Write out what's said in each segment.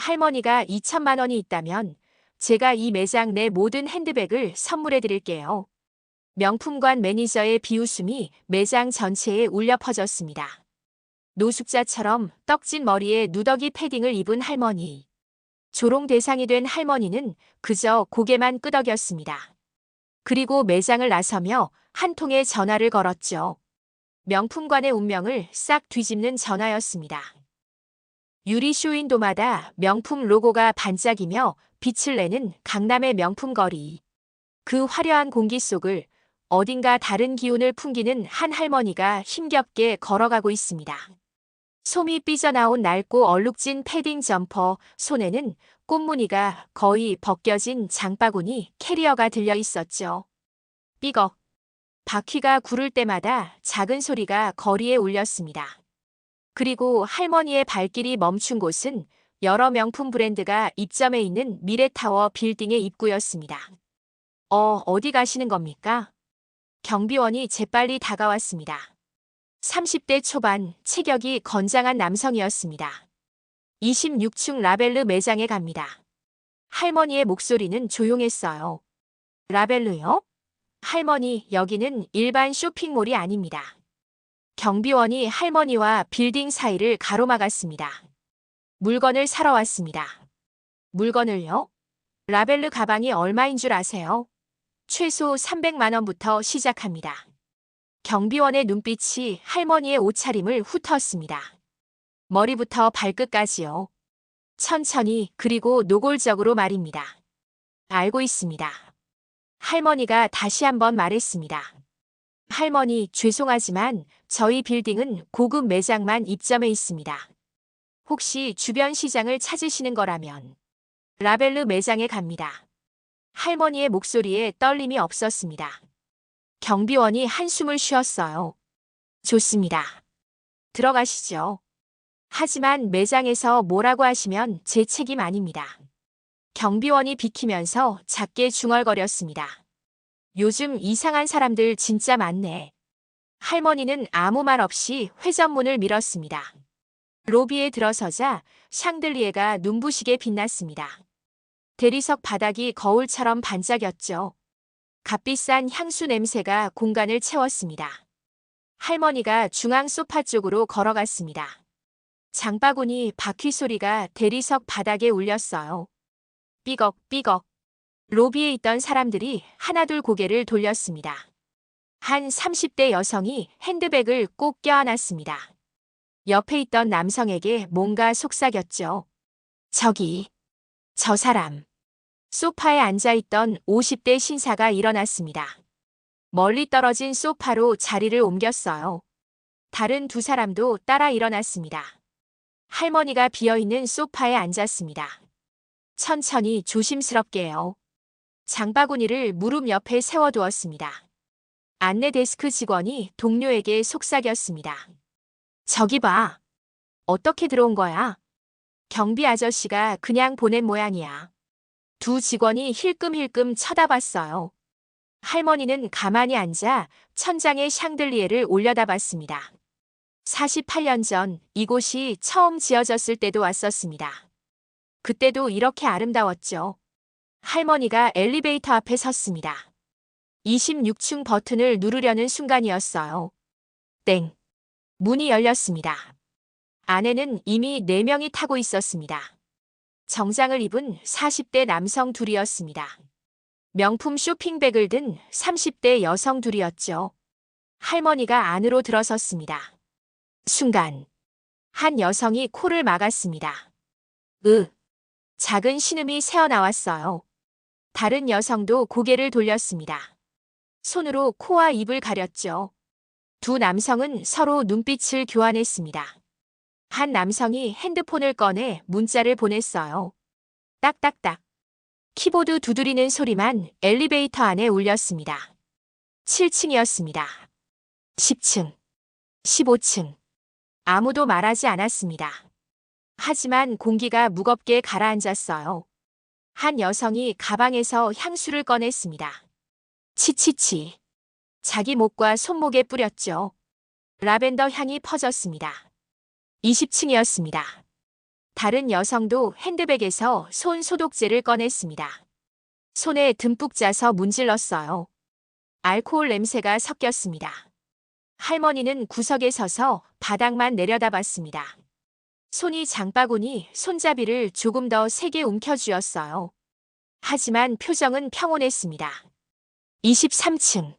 할머니가 2천만 원이 있다면 제가 이 매장 내 모든 핸드백을 선물해 드릴게요. 명품관 매니저의 비웃음이 매장 전체에 울려 퍼졌습니다. 노숙자처럼 떡진 머리에 누더기 패딩을 입은 할머니. 조롱 대상이 된 할머니는 그저 고개만 끄덕였습니다. 그리고 매장을 나서며 한 통의 전화를 걸었죠. 명품관의 운명을 싹 뒤집는 전화였습니다. 유리 쇼윈도마다 명품 로고가 반짝이며 빛을 내는 강남의 명품 거리. 그 화려한 공기 속을 어딘가 다른 기운을 풍기는 한 할머니가 힘겹게 걸어가고 있습니다. 솜이 삐져나온 낡고 얼룩진 패딩 점퍼, 손에는 꽃무늬가 거의 벗겨진 장바구니 캐리어가 들려 있었죠. 삐걱. 바퀴가 구를 때마다 작은 소리가 거리에 울렸습니다. 그리고 할머니의 발길이 멈춘 곳은 여러 명품 브랜드가 입점해 있는 미래타워 빌딩의 입구였습니다. 어디 가시는 겁니까? 경비원이 재빨리 다가왔습니다. 30대 초반, 체격이 건장한 남성이었습니다. 26층 라벨르 매장에 갑니다. 할머니의 목소리는 조용했어요. 라벨르요? 할머니, 여기는 일반 쇼핑몰이 아닙니다. 경비원이 할머니와 빌딩 사이를 가로막았습니다. 물건을 사러 왔습니다. 물건을요? 라벨르 가방이 얼마인 줄 아세요? 최소 300만 원부터 시작합니다. 경비원의 눈빛이 할머니의 옷차림을 훑었습니다. 머리부터 발끝까지요. 천천히 그리고 노골적으로 말입니다. 알고 있습니다. 할머니가 다시 한번 말했습니다. 할머니, 죄송하지만 저희 빌딩은 고급 매장만 입점해 있습니다. 혹시 주변 시장을 찾으시는 거라면 라벨르 매장에 갑니다. 할머니의 목소리에 떨림이 없었습니다. 경비원이 한숨을 쉬었어요. 좋습니다. 들어가시죠. 하지만 매장에서 뭐라고 하시면 제 책임 아닙니다. 경비원이 비키면서 작게 중얼거렸습니다. 요즘 이상한 사람들 진짜 많네. 할머니는 아무 말 없이 회전문을 밀었습니다. 로비에 들어서자 샹들리에가 눈부시게 빛났습니다. 대리석 바닥이 거울처럼 반짝였죠. 값비싼 향수 냄새가 공간을 채웠습니다. 할머니가 중앙 소파 쪽으로 걸어갔습니다. 장바구니 바퀴 소리가 대리석 바닥에 울렸어요. 삐걱삐걱. 로비에 있던 사람들이 하나둘 고개를 돌렸습니다. 한 30대 여성이 핸드백을 꼭 껴안았습니다. 옆에 있던 남성에게 뭔가 속삭였죠. 저 사람. 소파에 앉아있던 50대 신사가 일어났습니다. 멀리 떨어진 소파로 자리를 옮겼어요. 다른 두 사람도 따라 일어났습니다. 할머니가 비어있는 소파에 앉았습니다. 천천히 조심스럽게요. 장바구니를 무릎 옆에 세워두었습니다. 안내 데스크 직원이 동료에게 속삭였습니다. 저기 봐. 어떻게 들어온 거야? 경비 아저씨가 그냥 보낸 모양이야. 두 직원이 힐끔힐끔 쳐다봤어요. 할머니는 가만히 앉아 천장에 샹들리에를 올려다봤습니다. 48년 전 이곳이 처음 지어졌을 때도 왔었습니다. 그때도 이렇게 아름다웠죠. 할머니가 엘리베이터 앞에 섰습니다. 26층 버튼을 누르려는 순간이었어요. 땡. 문이 열렸습니다. 안에는 이미 4명이 타고 있었습니다. 정장을 입은 40대 남성 둘이었습니다. 명품 쇼핑백을 든 30대 여성 둘이었죠. 할머니가 안으로 들어섰습니다. 순간 한 여성이 코를 막았습니다. 작은 신음이 새어나왔어요. 다른 여성도 고개를 돌렸습니다. 손으로 코와 입을 가렸죠. 두 남성은 서로 눈빛을 교환했습니다. 한 남성이 핸드폰을 꺼내 문자를 보냈어요. 딱딱딱. 키보드 두드리는 소리만 엘리베이터 안에 울렸습니다. 7층이었습니다. 10층, 15층. 아무도 말하지 않았습니다. 하지만 공기가 무겁게 가라앉았어요. 한 여성이 가방에서 향수를 꺼냈습니다. 치치치. 자기 목과 손목에 뿌렸죠. 라벤더 향이 퍼졌습니다. 20층이었습니다. 다른 여성도 핸드백에서 손 소독제를 꺼냈습니다. 손에 듬뿍 짜서 문질렀어요. 알코올 냄새가 섞였습니다. 할머니는 구석에 서서 바닥만 내려다봤습니다. 손이 장바구니 손잡이를 조금 더 세게 움켜쥐었어요. 하지만 표정은 평온했습니다. 23층,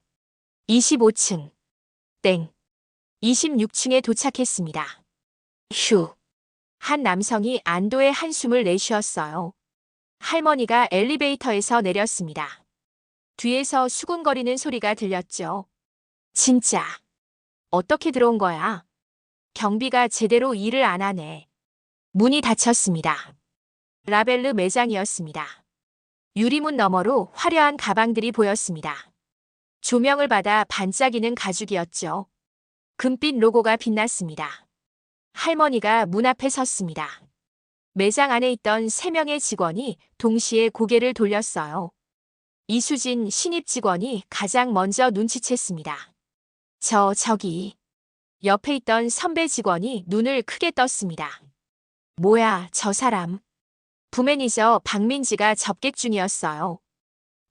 25층, 땡. 26층에 도착했습니다. 휴. 한 남성이 안도의 한숨을 내쉬었어요. 할머니가 엘리베이터에서 내렸습니다. 뒤에서 수군거리는 소리가 들렸죠. 진짜. 어떻게 들어온 거야? 경비가 제대로 일을 안 하네. 문이 닫혔습니다. 라벨르 매장이었습니다. 유리문 너머로 화려한 가방들이 보였습니다. 조명을 받아 반짝이는 가죽이었죠. 금빛 로고가 빛났습니다. 할머니가 문 앞에 섰습니다. 매장 안에 있던 3명의 직원이 동시에 고개를 돌렸어요. 이수진 신입 직원이 가장 먼저 눈치챘습니다. 저기. 옆에 있던 선배 직원이 눈을 크게 떴습니다. 뭐야, 저 사람. 부매니저 박민지가 접객 중이었어요.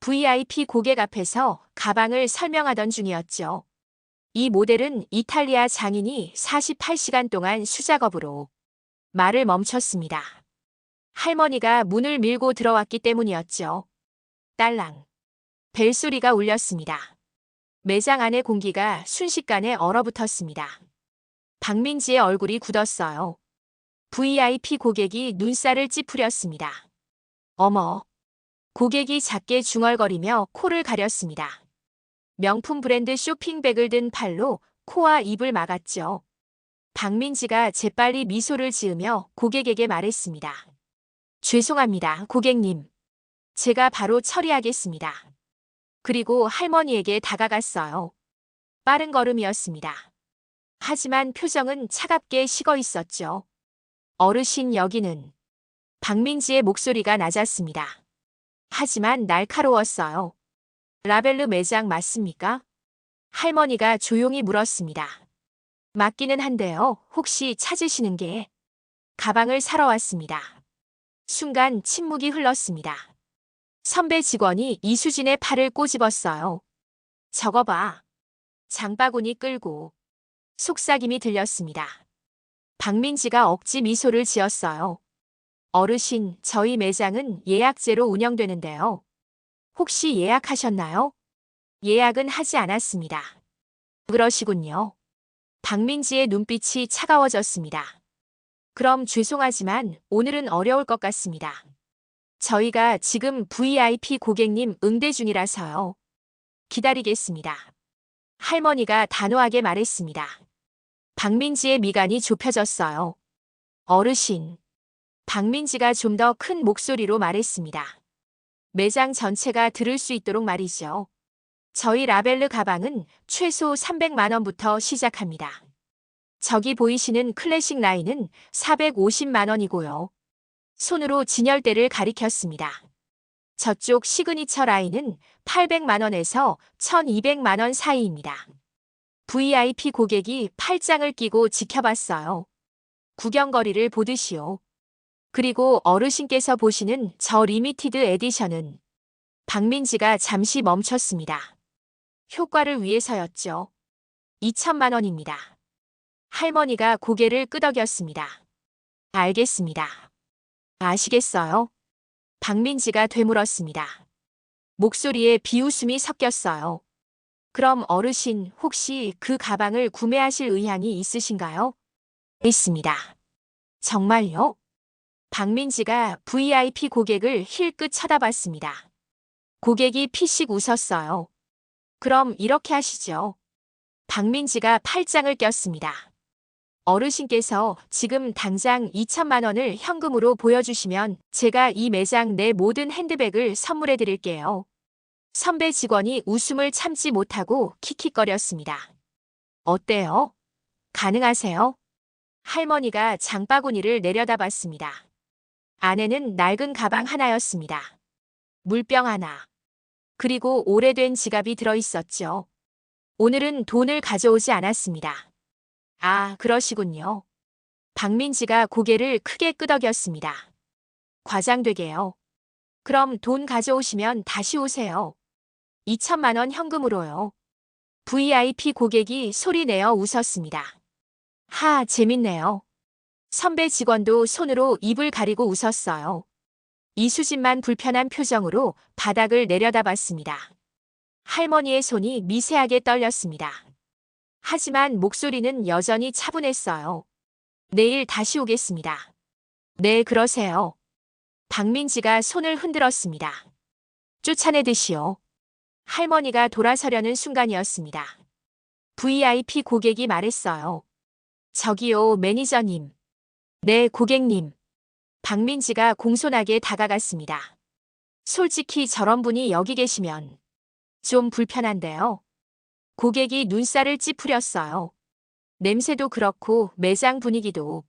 VIP 고객 앞에서 가방을 설명하던 중이었죠. 이 모델은 이탈리아 장인이 48시간 동안 수작업으로 말을 멈췄습니다. 할머니가 문을 밀고 들어왔기 때문이었죠. 딸랑. 벨소리가 울렸습니다. 매장 안의 공기가 순식간에 얼어붙었습니다. 박민지의 얼굴이 굳었어요. VIP 고객이 눈살을 찌푸렸습니다. 어머. 고객이 작게 중얼거리며 코를 가렸습니다. 명품 브랜드 쇼핑백을 든 팔로 코와 입을 막았죠. 박민지가 재빨리 미소를 지으며 고객에게 말했습니다. 죄송합니다, 고객님. 제가 바로 처리하겠습니다. 그리고 할머니에게 다가갔어요. 빠른 걸음이었습니다. 하지만 표정은 차갑게 식어 있었죠. 어르신 여기는. 박민지의 목소리가 낮았습니다. 하지만 날카로웠어요. 라벨르 매장 맞습니까? 할머니가 조용히 물었습니다. 맞기는 한데요. 혹시 찾으시는 게? 가방을 사러 왔습니다. 순간 침묵이 흘렀습니다. 선배 직원이 이수진의 팔을 꼬집었어요. 저거 봐. 장바구니 끌고. 속삭임이 들렸습니다. 박민지가 억지 미소를 지었어요. 어르신, 저희 매장은 예약제로 운영되는데요. 혹시 예약하셨나요? 예약은 하지 않았습니다. 그러시군요. 박민지의 눈빛이 차가워졌습니다. 그럼 죄송하지만 오늘은 어려울 것 같습니다. 저희가 지금 VIP 고객님 응대 중이라서요. 기다리겠습니다. 할머니가 단호하게 말했습니다. 박민지의 미간이 좁혀졌어요. 어르신. 박민지가 좀 더 큰 목소리로 말했습니다. 매장 전체가 들을 수 있도록 말이죠. 저희 라벨르 가방은 최소 300만 원부터 시작합니다. 저기 보이시는 클래식 라인은 450만 원이고요. 손으로 진열대를 가리켰습니다. 저쪽 시그니처 라인은 800만 원에서 1200만 원 사이입니다. VIP 고객이 팔짱을 끼고 지켜봤어요. 구경거리를 보듯이요. 그리고 어르신께서 보시는 저 리미티드 에디션은 박민지가 잠시 멈췄습니다. 효과를 위해서였죠. 2천만 원입니다. 할머니가 고개를 끄덕였습니다. 알겠습니다. 아시겠어요? 박민지가 되물었습니다. 목소리에 비웃음이 섞였어요. 그럼 어르신 혹시 그 가방을 구매하실 의향이 있으신가요? 있습니다. 정말요? 박민지가 VIP 고객을 힐끗 쳐다봤습니다. 고객이 피식 웃었어요. 그럼 이렇게 하시죠. 박민지가 팔짱을 꼈습니다. 어르신께서 지금 당장 2천만 원을 현금으로 보여주시면 제가 이 매장 내 모든 핸드백을 선물해 드릴게요. 선배 직원이 웃음을 참지 못하고 킥킥거렸습니다. 어때요? 가능하세요? 할머니가 장바구니를 내려다봤습니다. 안에는 낡은 가방 하나였습니다. 물병 하나. 그리고 오래된 지갑이 들어있었죠. 오늘은 돈을 가져오지 않았습니다. 아, 그러시군요. 박민지가 고개를 크게 끄덕였습니다. 과장되게요. 그럼 돈 가져오시면 다시 오세요. 2천만 원 현금으로요. VIP 고객이 소리내어 웃었습니다. 하, 재밌네요. 선배 직원도 손으로 입을 가리고 웃었어요. 이수진만 불편한 표정으로 바닥을 내려다봤습니다. 할머니의 손이 미세하게 떨렸습니다. 하지만 목소리는 여전히 차분했어요. 내일 다시 오겠습니다. 네, 그러세요. 박민지가 손을 흔들었습니다. 쫓아내듯이요. 할머니가 돌아서려는 순간이었습니다. VIP 고객이 말했어요. 저기요, 매니저님. 네, 고객님. 박민지가 공손하게 다가갔습니다. 솔직히 저런 분이 여기 계시면 좀 불편한데요. 고객이 눈살을 찌푸렸어요. 냄새도 그렇고 매장 분위기도.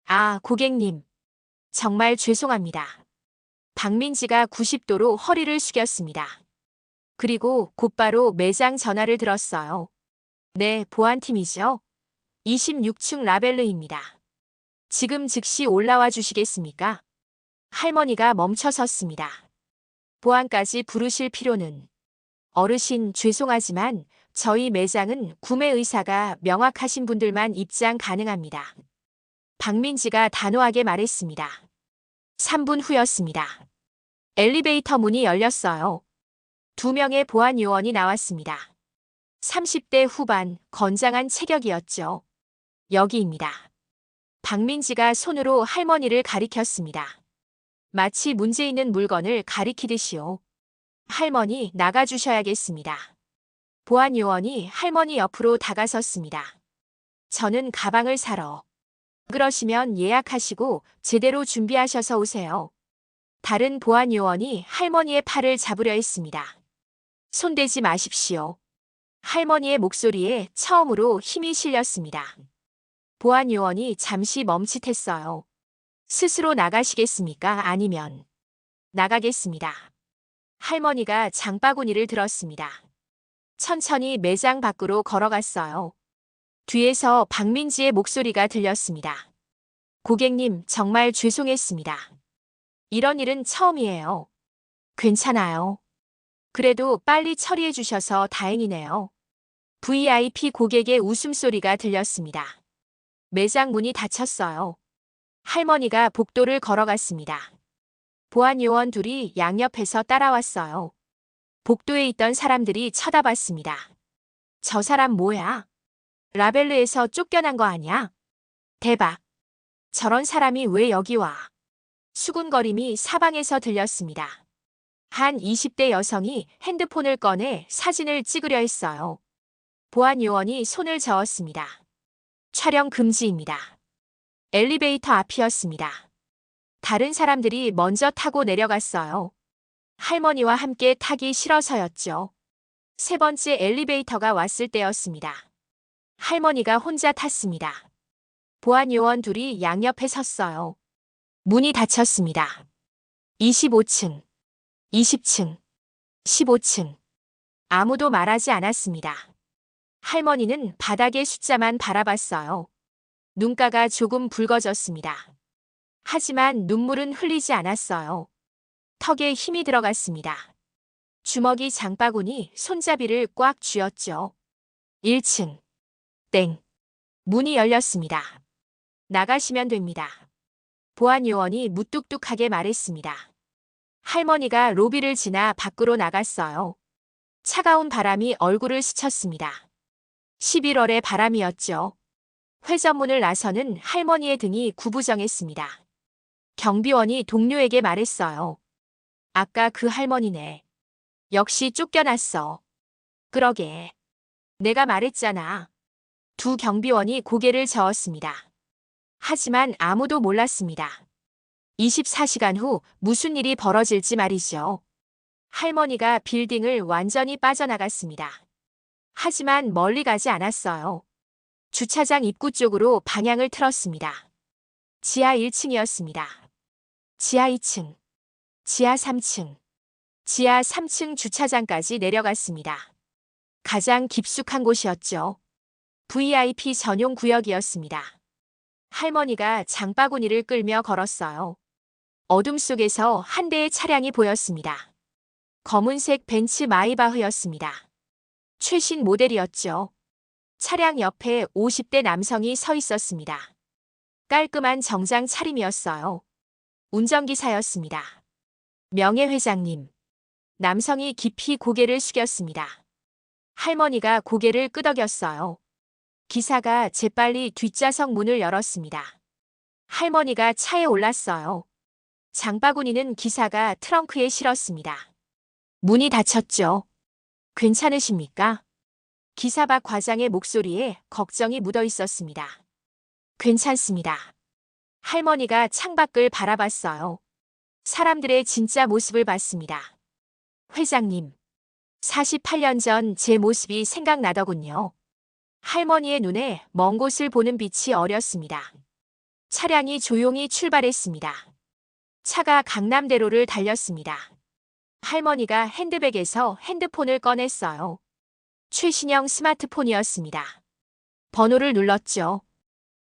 아, 고객님. 정말 죄송합니다. 박민지가 90도로 허리를 숙였습니다. 그리고 곧바로 매장 전화를 들었어요. 네, 보안팀이죠. 26층 라벨르입니다. 지금 즉시 올라와 주시겠습니까? 할머니가 멈춰 섰습니다. 보안까지 부르실 필요는. 어르신, 죄송하지만 저희 매장은 구매 의사가 명확하신 분들만 입장 가능합니다. 박민지가 단호하게 말했습니다. 3분 후였습니다. 엘리베이터 문이 열렸어요. 2명의 보안 요원이 나왔습니다. 30대 후반, 건장한 체격이었죠. 여기입니다. 박민지가 손으로 할머니를 가리켰습니다. 마치 문제 있는 물건을 가리키듯이요. 할머니, 나가주셔야겠습니다. 보안 요원이 할머니 옆으로 다가섰습니다. 저는 가방을 사러. 그러시면 예약하시고 제대로 준비하셔서 오세요. 다른 보안 요원이 할머니의 팔을 잡으려 했습니다. 손대지 마십시오. 할머니의 목소리에 처음으로 힘이 실렸습니다. 보안 요원이 잠시 멈칫했어요. 스스로 나가시겠습니까? 아니면 나가겠습니다. 할머니가 장바구니를 들었습니다. 천천히 매장 밖으로 걸어갔어요. 뒤에서 박민지의 목소리가 들렸습니다. 고객님, 정말 죄송했습니다. 이런 일은 처음이에요. 괜찮아요. 그래도 빨리 처리해 주셔서 다행이네요. VIP 고객의 웃음소리가 들렸습니다. 매장 문이 닫혔어요. 할머니가 복도를 걸어갔습니다. 보안 요원 둘이 양옆에서 따라왔어요. 복도에 있던 사람들이 쳐다봤습니다. 저 사람 뭐야? 라벨르에서 쫓겨난 거 아니야? 대박. 저런 사람이 왜 여기 와? 수군거림이 사방에서 들렸습니다. 한 20대 여성이 핸드폰을 꺼내 사진을 찍으려 했어요. 보안 요원이 손을 저었습니다. 촬영 금지입니다. 엘리베이터 앞이었습니다. 다른 사람들이 먼저 타고 내려갔어요. 할머니와 함께 타기 싫어서였죠. 세 번째 엘리베이터가 왔을 때였습니다. 할머니가 혼자 탔습니다. 보안 요원 둘이 양옆에 섰어요. 문이 닫혔습니다. 25층, 20층, 15층. 아무도 말하지 않았습니다. 할머니는 바닥의 숫자만 바라봤어요. 눈가가 조금 붉어졌습니다. 하지만 눈물은 흘리지 않았어요. 턱에 힘이 들어갔습니다. 주먹이 장바구니 손잡이를 꽉 쥐었죠. 1층. 땡. 문이 열렸습니다. 나가시면 됩니다. 보안 요원이 무뚝뚝하게 말했습니다. 할머니가 로비를 지나 밖으로 나갔어요. 차가운 바람이 얼굴을 스쳤습니다. 11월의 바람이었죠. 회전문을 나서는 할머니의 등이 구부정했습니다. 경비원이 동료에게 말했어요. 아까 그 할머니네. 역시 쫓겨났어. 그러게. 내가 말했잖아. 두 경비원이 고개를 저었습니다. 하지만 아무도 몰랐습니다. 24시간 후 무슨 일이 벌어질지 말이죠. 할머니가 빌딩을 완전히 빠져나갔습니다. 하지만 멀리 가지 않았어요. 주차장 입구 쪽으로 방향을 틀었습니다. 지하 1층이었습니다. 지하 2층, 지하 3층, 지하 3층 주차장까지 내려갔습니다. 가장 깊숙한 곳이었죠. VIP 전용 구역이었습니다. 할머니가 장바구니를 끌며 걸었어요. 어둠 속에서 한 대의 차량이 보였습니다. 검은색 벤츠 마이바흐였습니다. 최신 모델이었죠. 차량 옆에 50대 남성이 서 있었습니다. 깔끔한 정장 차림이었어요. 운전기사였습니다. 명예회장님. 남성이 깊이 고개를 숙였습니다. 할머니가 고개를 끄덕였어요. 기사가 재빨리 뒷좌석 문을 열었습니다. 할머니가 차에 올랐어요. 장바구니는 기사가 트렁크에 실었습니다. 문이 닫혔죠. 괜찮으십니까? 기사 박 과장의 목소리에 걱정이 묻어 있었습니다. 괜찮습니다. 할머니가 창밖을 바라봤어요. 사람들의 진짜 모습을 봤습니다. 회장님, 48년 전 제 모습이 생각나더군요. 할머니의 눈에 먼 곳을 보는 빛이 어렸습니다. 차량이 조용히 출발했습니다. 차가 강남대로를 달렸습니다. 할머니가 핸드백에서 핸드폰을 꺼냈어요. 최신형 스마트폰이었습니다. 번호를 눌렀죠.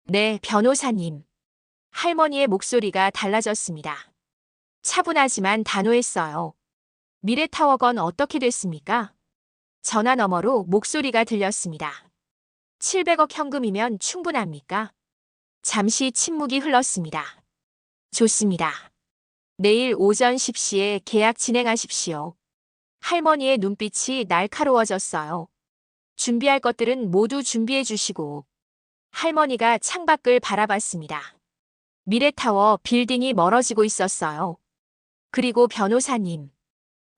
네, 변호사님. 할머니의 목소리가 달라졌습니다. 차분하지만 단호했어요. 미래타워건 어떻게 됐습니까? 전화 너머로 목소리가 들렸습니다. 700억 현금이면 충분합니까? 잠시 침묵이 흘렀습니다. 좋습니다. 내일 오전 10시에 계약 진행하십시오. 할머니의 눈빛이 날카로워졌어요. 준비할 것들은 모두 준비해 주시고. 할머니가 창밖을 바라봤습니다. 미래타워 빌딩이 멀어지고 있었어요. 그리고 변호사님.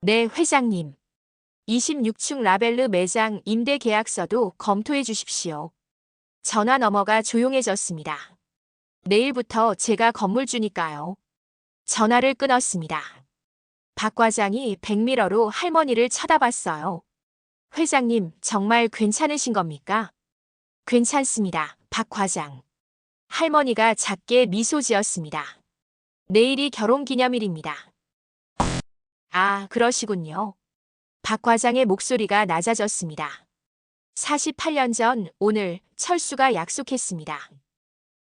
네, 회장님. 26층 라벨르 매장 임대 계약서도 검토해 주십시오. 전화 너머가 조용해졌습니다. 내일부터 제가 건물주니까요. 전화를 끊었습니다. 박 과장이 백미러로 할머니를 쳐다봤어요. 회장님, 정말 괜찮으신 겁니까? 괜찮습니다, 박 과장. 할머니가 작게 미소 지었습니다. 내일이 결혼기념일입니다. 아, 그러시군요. 박 과장의 목소리가 낮아졌습니다. 48년 전 오늘 철수가 약속했습니다.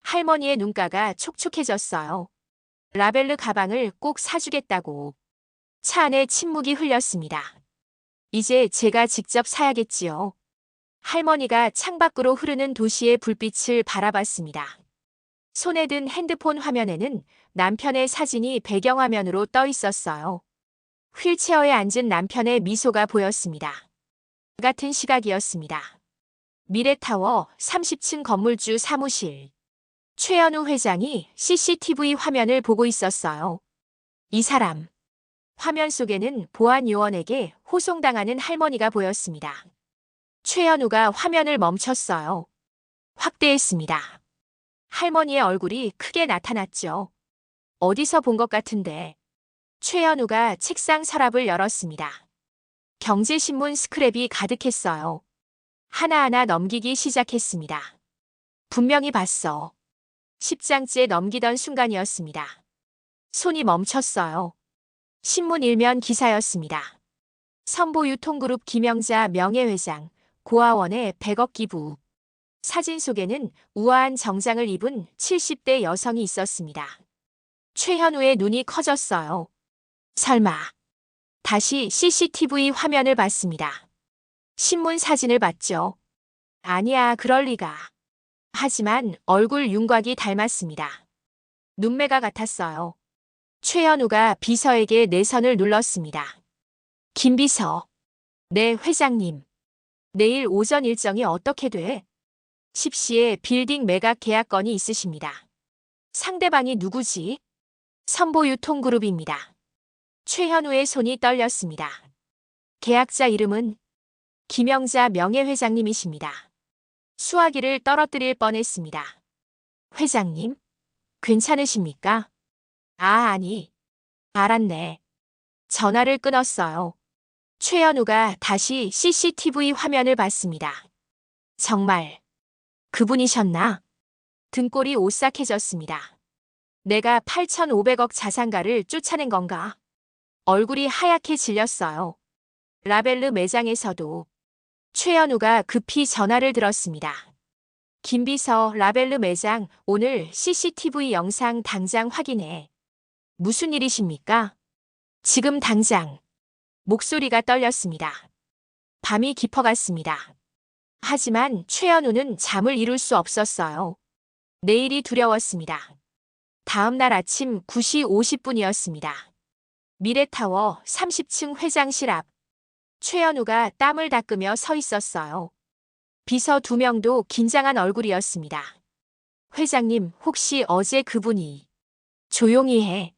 할머니의 눈가가 촉촉해졌어요. 라벨르 가방을 꼭 사주겠다고. 차 안에 침묵이 흘렸습니다. 이제 제가 직접 사야겠지요. 할머니가 창밖으로 흐르는 도시의 불빛을 바라봤습니다. 손에 든 핸드폰 화면에는 남편의 사진이 배경화면으로 떠 있었어요. 휠체어에 앉은 남편의 미소가 보였습니다. 같은 시각이었습니다. 미래타워 30층 건물주 사무실. 최현우 회장이 CCTV 화면을 보고 있었어요. 이 사람. 화면 속에는 보안 요원에게 호송당하는 할머니가 보였습니다. 최현우가 화면을 멈췄어요. 확대했습니다. 할머니의 얼굴이 크게 나타났죠. 어디서 본 것 같은데. 최현우가 책상 서랍을 열었습니다. 경제신문 스크랩이 가득했어요. 하나하나 넘기기 시작했습니다. 분명히 봤어. 10장째 넘기던 순간이었습니다. 손이 멈췄어요. 신문 일면 기사였습니다. 선보유통그룹 김영자 명예회장, 고아원에 100억 기부. 사진 속에는 우아한 정장을 입은 70대 여성이 있었습니다. 최현우의 눈이 커졌어요. 설마. 다시 CCTV 화면을 봤습니다. 신문 사진을 봤죠. 아니야, 그럴 리가. 하지만 얼굴 윤곽이 닮았습니다. 눈매가 같았어요. 최현우가 비서에게 내선을 눌렀습니다. 김 비서. 네, 회장님. 내일 오전 일정이 어떻게 돼? 10시에 빌딩 매각 계약건이 있으십니다. 상대방이 누구지? 선보유통그룹입니다. 최현우의 손이 떨렸습니다. 계약자 이름은 김영자 명예회장님이십니다. 수화기를 떨어뜨릴 뻔했습니다. 회장님, 괜찮으십니까? 아, 아니. 알았네. 전화를 끊었어요. 최현우가 다시 CCTV 화면을 봤습니다. 정말 그분이셨나? 등골이 오싹해졌습니다. 내가 8,500억 자산가를 쫓아낸 건가? 얼굴이 하얗게 질렸어요. 라벨르 매장에서도. 최현우가 급히 전화를 들었습니다. 김비서 라벨르 매장 오늘 CCTV 영상 당장 확인해. 무슨 일이십니까? 지금 당장. 목소리가 떨렸습니다. 밤이 깊어갔습니다. 하지만 최현우는 잠을 이룰 수 없었어요. 내일이 두려웠습니다. 다음 날 아침 9시 50분이었습니다. 미래타워 30층 회장실 앞. 최현우가 땀을 닦으며 서 있었어요. 비서 2명도 긴장한 얼굴이었습니다. 회장님, 혹시 어제 그분이... 조용히 해.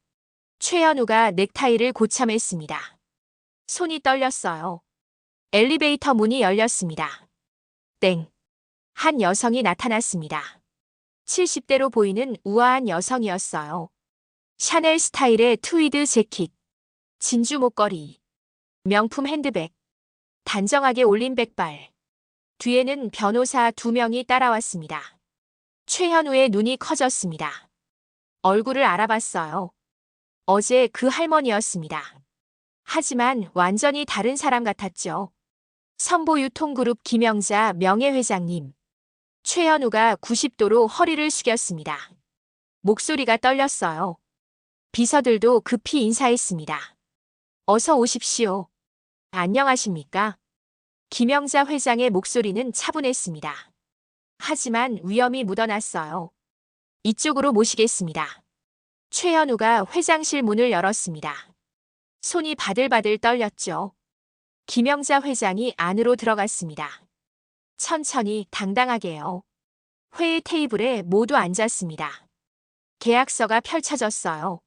최현우가 넥타이를 고참했습니다. 손이 떨렸어요. 엘리베이터 문이 열렸습니다. 땡. 한 여성이 나타났습니다. 70대로 보이는 우아한 여성이었어요. 샤넬 스타일의 트위드 재킷, 진주 목걸이, 명품 핸드백, 단정하게 올린 백발. 뒤에는 변호사 2명이 따라왔습니다. 최현우의 눈이 커졌습니다. 얼굴을 알아봤어요. 어제 그 할머니였습니다. 하지만 완전히 다른 사람 같았죠. 선보유통그룹 김영자 명예회장님. 최현우가 90도로 허리를 숙였습니다. 목소리가 떨렸어요. 비서들도 급히 인사했습니다. 어서 오십시오. 안녕하십니까? 김영자 회장의 목소리는 차분했습니다. 하지만 위험이 묻어났어요. 이쪽으로 모시겠습니다. 최현우가 회장실 문을 열었습니다. 손이 바들바들 떨렸죠. 김영자 회장이 안으로 들어갔습니다. 천천히 당당하게요. 회의 테이블에 모두 앉았습니다. 계약서가 펼쳐졌어요.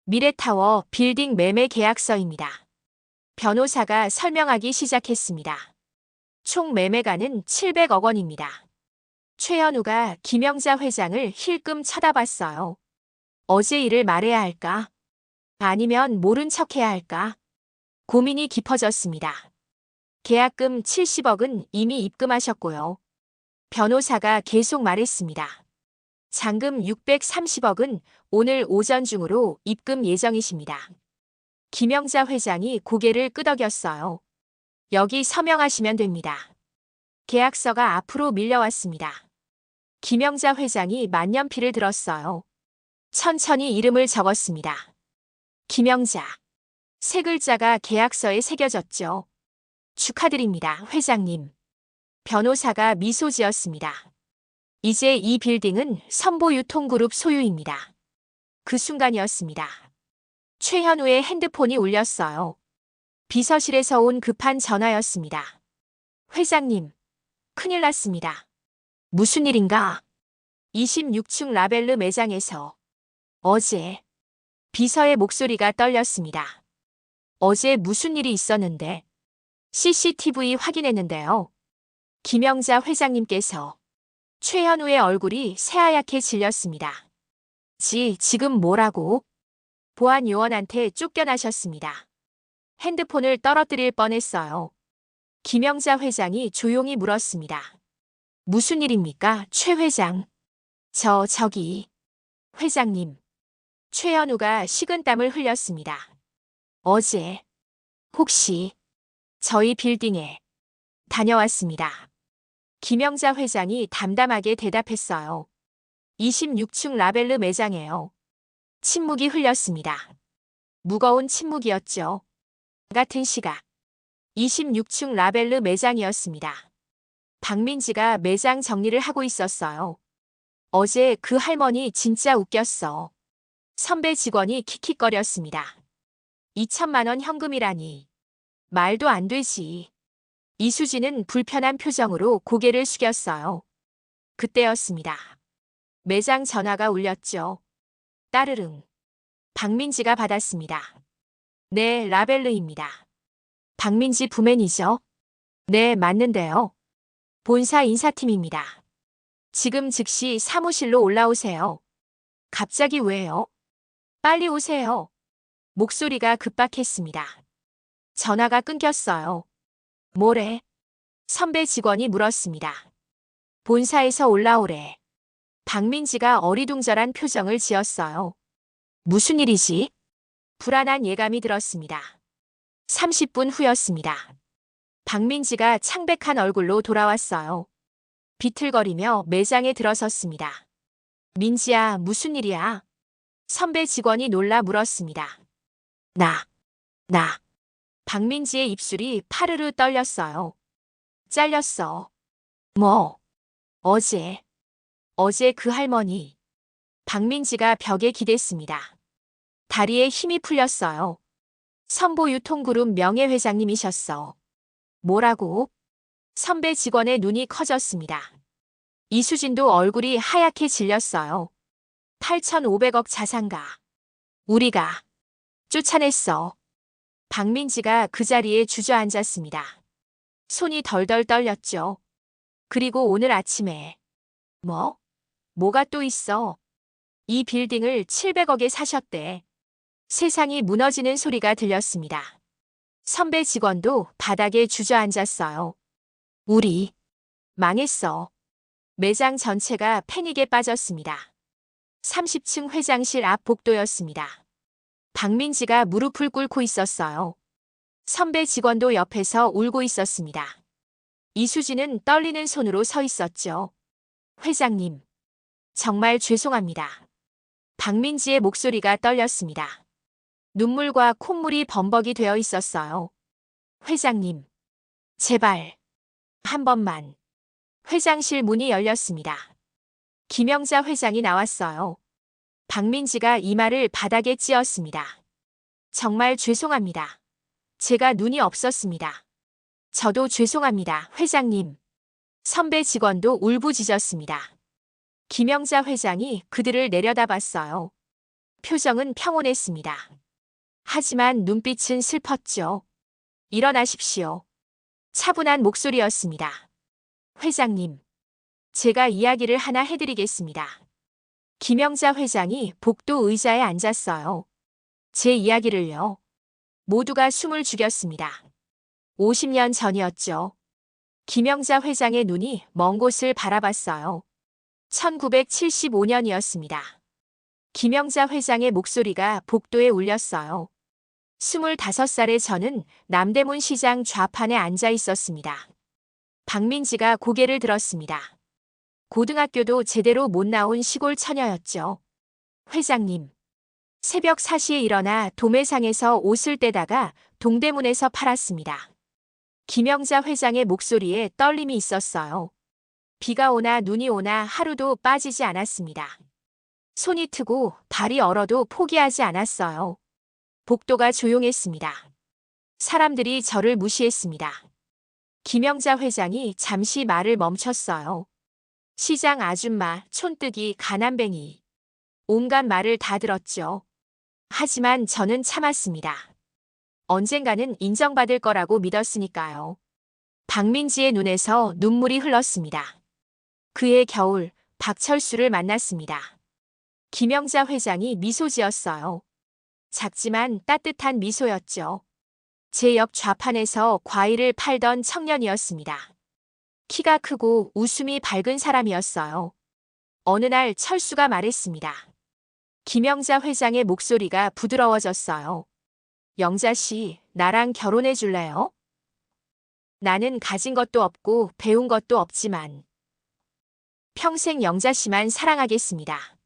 미래타워 빌딩 매매 계약서입니다. 변호사가 설명하기 시작했습니다. 총 매매가는 700억 원입니다. 최현우가 김영자 회장을 힐끔 쳐다봤어요. 어제 일을 말해야 할까? 아니면 모른 척해야 할까? 고민이 깊어졌습니다. 계약금 70억은 이미 입금하셨고요. 변호사가 계속 말했습니다. 잔금 630억은 오늘 오전 중으로 입금 예정이십니다. 김영자 회장이 고개를 끄덕였어요. 여기 서명하시면 됩니다. 계약서가 앞으로 밀려왔습니다. 김영자 회장이 만년필을 들었어요. 천천히 이름을 적었습니다. 김영자. 세 글자가 계약서에 새겨졌죠. 축하드립니다, 회장님. 변호사가 미소 지었습니다. 이제 이 빌딩은 선보유통그룹 소유입니다. 그 순간이었습니다. 최현우의 핸드폰이 울렸어요. 비서실에서 온 급한 전화였습니다. 회장님, 큰일 났습니다. 무슨 일인가? 26층 라벨르 매장에서. 어제. 비서의 목소리가 떨렸습니다. 어제 무슨 일이 있었는데? CCTV 확인했는데요. 김영자 회장님께서. 최현우의 얼굴이 새하얗게 질렸습니다. 지금 뭐라고? 보안 요원한테 쫓겨나셨습니다. 핸드폰을 떨어뜨릴 뻔했어요. 김영자 회장이 조용히 물었습니다. 무슨 일입니까, 최 회장? 저기. 회장님. 최현우가 식은땀을 흘렸습니다. 어제. 혹시. 저희 빌딩에. 다녀왔습니다. 김영자 회장이 담담하게 대답했어요. 26층 라벨르 매장에요. 침묵이 흘렸습니다. 무거운 침묵이었죠. 같은 시각. 26층 라벨르 매장이었습니다. 박민지가 매장 정리를 하고 있었어요. 어제 그 할머니 진짜 웃겼어. 선배 직원이 킥킥거렸습니다. 2천만 원 현금이라니. 말도 안 되지. 이수진은 불편한 표정으로 고개를 숙였어요. 그때였습니다. 매장 전화가 울렸죠. 따르릉. 박민지가 받았습니다. 네, 라벨르입니다. 박민지 부매니저? 네, 맞는데요. 본사 인사팀입니다. 지금 즉시 사무실로 올라오세요. 갑자기 왜요? 빨리 오세요. 목소리가 급박했습니다. 전화가 끊겼어요. 뭐래? 선배 직원이 물었습니다. 본사에서 올라오래. 박민지가 어리둥절한 표정을 지었어요. 무슨 일이지? 불안한 예감이 들었습니다. 30분 후였습니다. 박민지가 창백한 얼굴로 돌아왔어요. 비틀거리며 매장에 들어섰습니다. 민지야, 무슨 일이야? 선배 직원이 놀라 물었습니다. 나, 나. 박민지의 입술이 파르르 떨렸어요. 잘렸어. 뭐? 어제 그 할머니. 박민지가 벽에 기댔습니다. 다리에 힘이 풀렸어요. 선보유통그룹 명예회장님이셨어. 뭐라고? 선배 직원의 눈이 커졌습니다. 이수진도 얼굴이 하얗게 질렸어요. 8,500억 자산가. 우리가 쫓아냈어. 박민지가 그 자리에 주저앉았습니다. 손이 덜덜 떨렸죠. 그리고 오늘 아침에 뭐? 뭐가 또 있어? 이 빌딩을 700억에 사셨대. 세상이 무너지는 소리가 들렸습니다. 선배 직원도 바닥에 주저앉았어요. 우리 망했어. 매장 전체가 패닉에 빠졌습니다. 30층 회장실 앞 복도였습니다. 박민지가 무릎을 꿇고 있었어요. 선배 직원도 옆에서 울고 있었습니다. 이수진은 떨리는 손으로 서 있었죠. 회장님, 정말 죄송합니다. 박민지의 목소리가 떨렸습니다. 눈물과 콧물이 범벅이 되어 있었어요. 회장님, 제발, 한 번만. 회장실 문이 열렸습니다. 김영자 회장이 나왔어요. 박민지가 이마를 바닥에 찧었습니다. 정말 죄송합니다. 제가 눈이 없었습니다. 저도 죄송합니다, 회장님. 선배 직원도 울부짖었습니다. 김영자 회장이 그들을 내려다봤어요. 표정은 평온했습니다. 하지만 눈빛은 슬펐죠. 일어나십시오. 차분한 목소리였습니다. 회장님, 제가 이야기를 하나 해드리겠습니다. 김영자 회장이 복도 의자에 앉았어요. 제 이야기를요. 모두가 숨을 죽였습니다. 50년 전이었죠. 김영자 회장의 눈이 먼 곳을 바라봤어요. 1975년이었습니다. 김영자 회장의 목소리가 복도에 울렸어요. 25살의 저는 남대문 시장 좌판에 앉아 있었습니다. 박민지가 고개를 들었습니다. 고등학교도 제대로 못 나온 시골 처녀였죠. 회장님, 새벽 4시에 일어나 도매상에서 옷을 떼다가 동대문에서 팔았습니다. 김영자 회장의 목소리에 떨림이 있었어요. 비가 오나 눈이 오나 하루도 빠지지 않았습니다. 손이 트고 발이 얼어도 포기하지 않았어요. 복도가 조용했습니다. 사람들이 저를 무시했습니다. 김영자 회장이 잠시 말을 멈췄어요. 시장 아줌마, 촌뜨기, 가난뱅이. 온갖 말을 다 들었죠. 하지만 저는 참았습니다. 언젠가는 인정받을 거라고 믿었으니까요. 박민지의 눈에서 눈물이 흘렀습니다. 그해 겨울 박철수를 만났습니다. 김영자 회장이 미소 지었어요. 작지만 따뜻한 미소였죠. 제 옆 좌판에서 과일을 팔던 청년이었습니다. 키가 크고 웃음이 밝은 사람이었어요. 어느 날 철수가 말했습니다. 김영자 회장의 목소리가 부드러워졌어요. 영자 씨, 나랑 결혼해 줄래요? 나는 가진 것도 없고 배운 것도 없지만 평생 영자 씨만 사랑하겠습니다.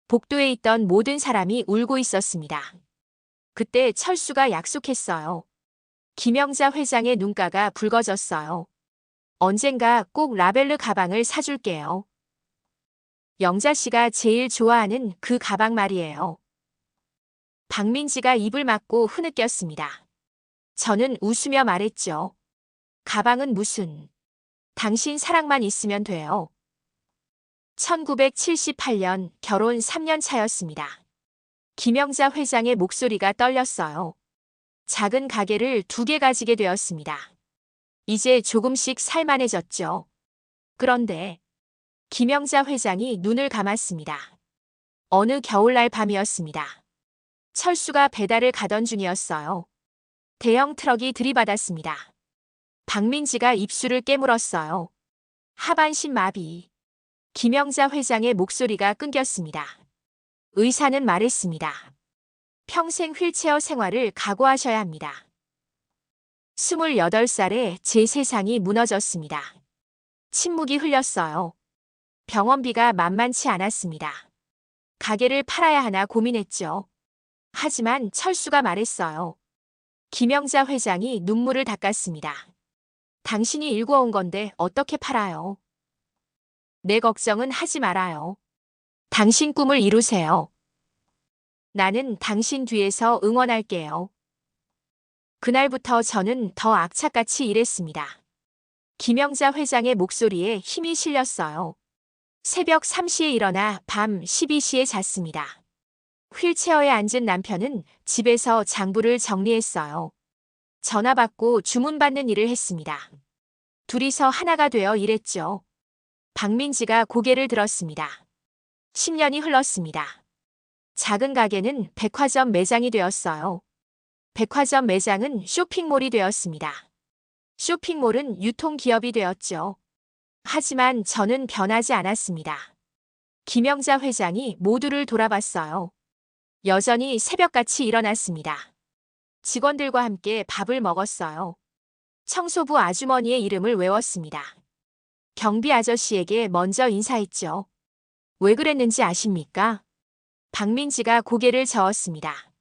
복도에 있던 모든 사람이 울고 있었습니다. 그때 철수가 약속했어요. 김영자 회장의 눈가가 붉어졌어요. 언젠가 꼭 라벨르 가방을 사줄게요. 영자 씨가 제일 좋아하는 그 가방 말이에요. 박민지가 입을 막고 흐느꼈습니다. 저는 웃으며 말했죠. 가방은 무슨. 당신 사랑만 있으면 돼요. 1978년 결혼 3년 차였습니다. 김영자 회장의 목소리가 떨렸어요. 작은 가게를 2개 가지게 되었습니다. 이제 조금씩 살만해졌죠. 그런데 김영자 회장이 눈을 감았습니다. 어느 겨울날 밤이었습니다. 철수가 배달을 가던 중이었어요. 대형 트럭이 들이받았습니다. 박민지가 입술을 깨물었어요. 하반신 마비. 김영자 회장의 목소리가 끊겼습니다. 의사는 말했습니다. 평생 휠체어 생활을 각오하셔야 합니다. 28살에 제 세상이 무너졌습니다. 침묵이 흘렸어요. 병원비가 만만치 않았습니다. 가게를 팔아야 하나 고민했죠. 하지만 철수가 말했어요. 김영자 회장이 눈물을 닦았습니다. 당신이 일구어온 건데 어떻게 팔아요? 내 걱정은 하지 말아요. 당신 꿈을 이루세요. 나는 당신 뒤에서 응원할게요. 그날부터 저는 더 악착같이 일했습니다. 김영자 회장의 목소리에 힘이 실렸어요. 새벽 3시에 일어나 밤 12시에 잤습니다. 휠체어에 앉은 남편은 집에서 장부를 정리했어요. 전화 받고 주문 받는 일을 했습니다. 둘이서 하나가 되어 일했죠. 박민지가 고개를 들었습니다. 10년이 흘렀습니다. 작은 가게는 백화점 매장이 되었어요. 백화점 매장은 쇼핑몰이 되었습니다. 쇼핑몰은 유통기업이 되었죠. 하지만 저는 변하지 않았습니다. 김영자 회장이 모두를 돌아봤어요. 여전히 새벽같이 일어났습니다. 직원들과 함께 밥을 먹었어요. 청소부 아주머니의 이름을 외웠습니다. 경비 아저씨에게 먼저 인사했죠. 왜 그랬는지 아십니까? 박민지가 고개를 저었습니다.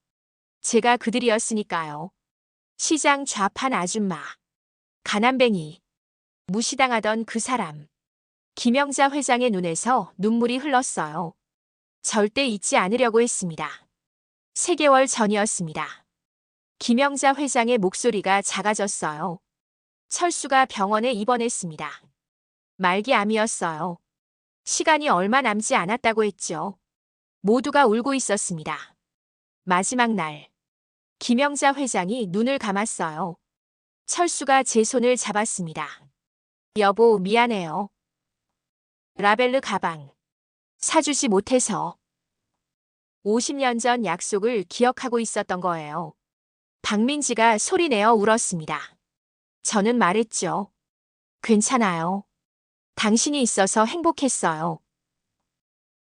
제가 그들이었으니까요. 시장 좌판 아줌마, 가난뱅이, 무시당하던 그 사람. 김영자 회장의 눈에서 눈물이 흘렀어요. 절대 잊지 않으려고 했습니다. 3개월 전이었습니다. 김영자 회장의 목소리가 작아졌어요. 철수가 병원에 입원했습니다. 말기암이었어요. 시간이 얼마 남지 않았다고 했죠. 모두가 울고 있었습니다. 마지막 날, 김영자 회장이 눈을 감았어요. 철수가 제 손을 잡았습니다. 여보, 미안해요. 라벨르 가방. 사주지 못해서. 50년 전 약속을 기억하고 있었던 거예요. 박민지가 소리내어 울었습니다. 저는 말했죠. 괜찮아요. 당신이 있어서 행복했어요.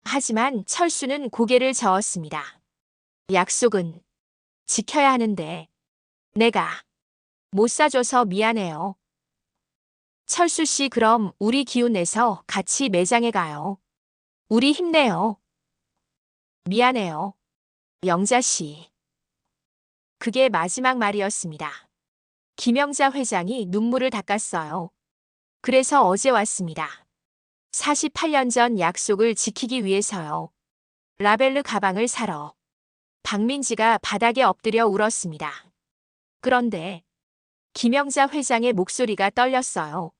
하지만 철수는 고개를 저었습니다. 약속은 지켜야 하는데 내가 못 사줘서 미안해요. 철수 씨, 그럼 우리 기운 내서 같이 매장에 가요. 우리 힘내요. 미안해요. 영자 씨. 그게 마지막 말이었습니다. 김영자 회장이 눈물을 닦았어요. 그래서 어제 왔습니다. 48년 전 약속을 지키기 위해서요. 라벨르 가방을 사러. 박민지가 바닥에 엎드려 울었습니다. 그런데 김영자 회장의 목소리가 떨렸어요.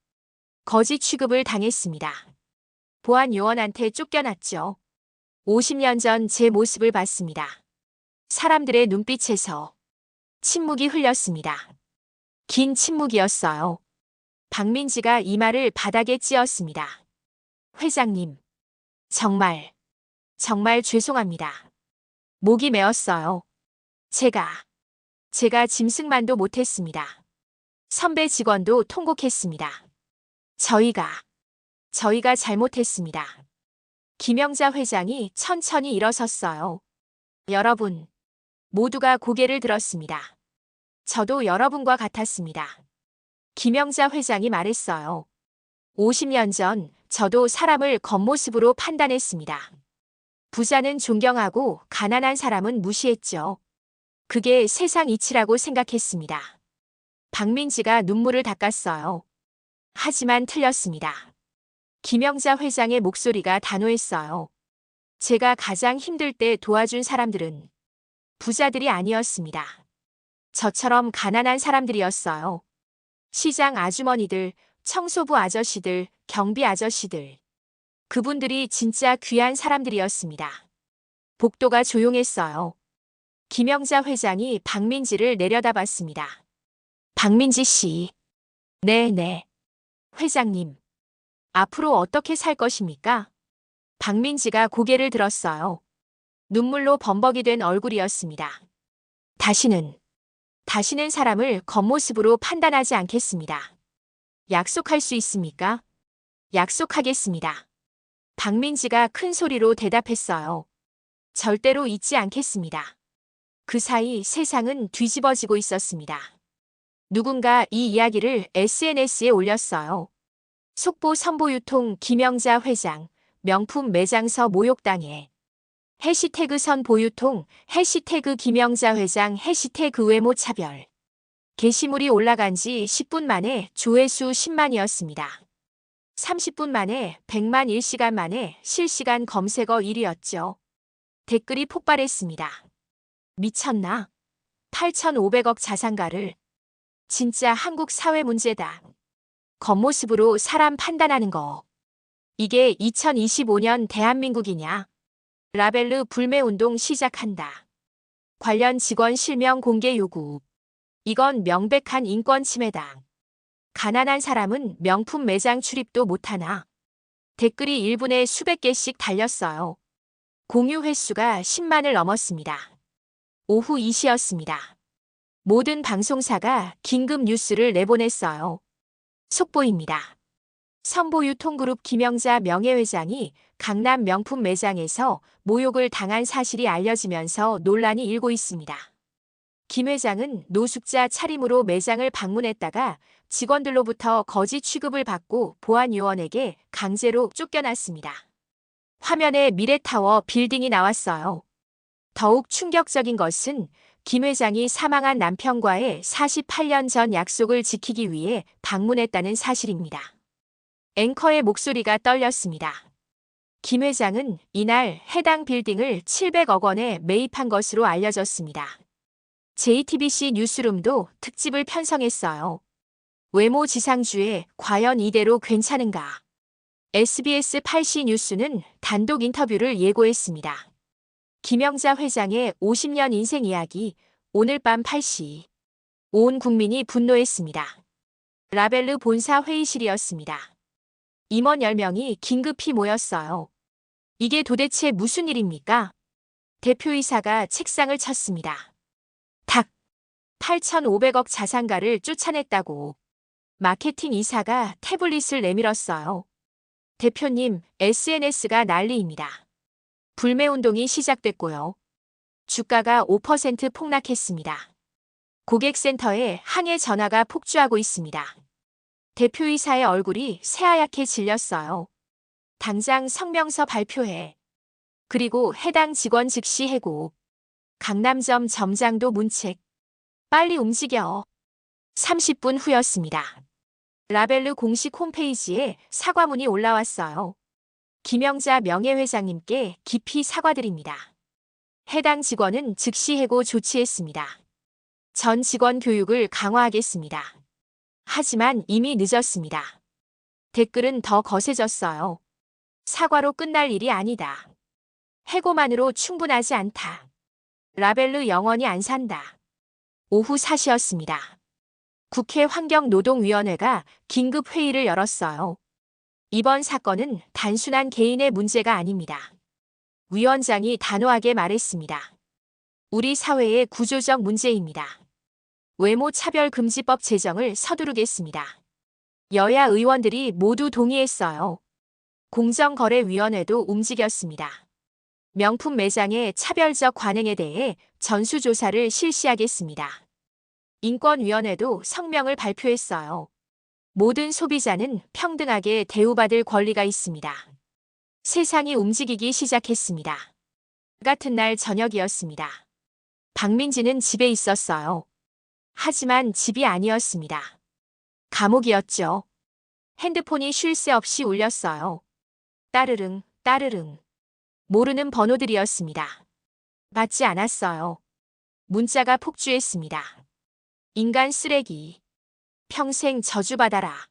거짓 취급을 당했습니다. 보안 요원한테 쫓겨났죠. 50년 전 제 모습을 봤습니다. 사람들의 눈빛에서 침묵이 흘렸습니다. 긴 침묵이었어요. 박민지가 이마를 바닥에 찧었습니다. 회장님, 정말 죄송합니다. 목이 메었어요. 제가 짐승만도 못했습니다. 선배 직원도 통곡했습니다. 저희가 잘못했습니다. 김영자 회장이 천천히 일어섰어요. 여러분, 모두가 고개를 들었습니다. 저도 여러분과 같았습니다. 김영자 회장이 말했어요. 50년 전 저도 사람을 겉모습으로 판단했습니다. 부자는 존경하고 가난한 사람은 무시했죠. 그게 세상 이치라고 생각했습니다. 박민지가 눈물을 닦았어요. 하지만 틀렸습니다. 김영자 회장의 목소리가 단호했어요. 제가 가장 힘들 때 도와준 사람들은 부자들이 아니었습니다. 저처럼 가난한 사람들이었어요. 시장 아주머니들, 청소부 아저씨들, 경비 아저씨들. 그분들이 진짜 귀한 사람들이었습니다. 복도가 조용했어요. 김영자 회장이 박민지를 내려다봤습니다. 박민지 씨. 네. 회장님. 앞으로 어떻게 살 것입니까? 박민지가 고개를 들었어요. 눈물로 범벅이 된 얼굴이었습니다. 다시는 사람을 겉모습으로 판단하지 않겠습니다. 약속할 수 있습니까? 약속하겠습니다. 박민지가 큰 소리로 대답했어요. 절대로 잊지 않겠습니다. 그 사이 세상은 뒤집어지고 있었습니다. 누군가 이 이야기를 SNS에 올렸어요. 속보 선보유통 김영자 회장, 명품 매장서 모욕당해. 해시태그 선보유통, 해시태그 김영자 회장, 해시태그 외모 차별. 게시물이 올라간 지 10분 만에 조회수 10만이었습니다. 30분 만에 100만 1시간 만에 실시간 검색어 1위였죠. 댓글이 폭발했습니다. 미쳤나? 8,500억 자산가를. 진짜 한국 사회 문제다. 겉모습으로 사람 판단하는 거. 이게 2025년 대한민국이냐? 라벨르 불매운동 시작한다. 관련 직원 실명 공개 요구. 이건 명백한 인권 침해다. 가난한 사람은 명품 매장 출입도 못하나? 댓글이 1분에 수백 개씩 달렸어요. 공유 횟수가 10만을 넘었습니다. 오후 2시였습니다. 모든 방송사가 긴급 뉴스를 내보냈어요. 속보입니다. 선보유통그룹 김영자 명예회장이 강남 명품 매장에서 모욕을 당한 사실이 알려지면서 논란이 일고 있습니다. 김 회장은 노숙자 차림으로 매장을 방문했다가 직원들로부터 거짓 취급을 받고 보안요원에게 강제로 쫓겨났습니다. 화면에 미래타워 빌딩이 나왔어요. 더욱 충격적인 것은 김 회장이 사망한 남편과의 48년 전 약속을 지키기 위해 방문했다는 사실입니다. 앵커의 목소리가 떨렸습니다. 김 회장은 이날 해당 빌딩을 700억 원에 매입한 것으로 알려졌습니다. JTBC 뉴스룸도 특집을 편성했어요. 외모 지상주에 과연 이대로 괜찮은가? SBS 8시 뉴스는 단독 인터뷰를 예고했습니다. 김영자 회장의 50년 인생 이야기, 오늘 밤 8시. 온 국민이 분노했습니다. 라벨르 본사 회의실이었습니다. 임원 10명이 긴급히 모였어요. 이게 도대체 무슨 일입니까? 대표이사가 책상을 쳤습니다. 닭! 8,500억 자산가를 쫓아냈다고. 마케팅 이사가 태블릿을 내밀었어요. 대표님, SNS가 난리입니다. 불매운동이 시작됐고요. 주가가 5% 폭락했습니다. 고객센터에 항해 전화가 폭주하고 있습니다. 대표이사의 얼굴이 새하얗게 질렸어요. 당장 성명서 발표해. 그리고 해당 직원 즉시 해고. 강남점 점장도 문책. 빨리 움직여. 30분 후였습니다. 라벨르 공식 홈페이지에 사과문이 올라왔어요. 김영자 명예회장님께 깊이 사과드립니다. 해당 직원은 즉시 해고 조치했습니다. 전 직원 교육을 강화하겠습니다. 하지만 이미 늦었습니다. 댓글은 더 거세졌어요. 사과로 끝날 일이 아니다. 해고만으로 충분하지 않다. 라벨르 영원히 안 산다. 오후 4시였습니다. 국회 환경노동위원회가 긴급 회의를 열었어요. 이번 사건은 단순한 개인의 문제가 아닙니다. 위원장이 단호하게 말했습니다. 우리 사회의 구조적 문제입니다. 외모차별금지법 제정을 서두르겠습니다. 여야 의원들이 모두 동의했어요. 공정거래위원회도 움직였습니다. 명품 매장의 차별적 관행에 대해 전수조사를 실시하겠습니다. 인권위원회도 성명을 발표했어요. 모든 소비자는 평등하게 대우받을 권리가 있습니다. 세상이 움직이기 시작했습니다. 같은 날 저녁이었습니다. 박민지는 집에 있었어요. 하지만 집이 아니었습니다. 감옥이었죠. 핸드폰이 쉴 새 없이 울렸어요. 따르릉, 따르릉. 모르는 번호들이었습니다. 받지 않았어요. 문자가 폭주했습니다. 인간 쓰레기. 평생 저주받아라.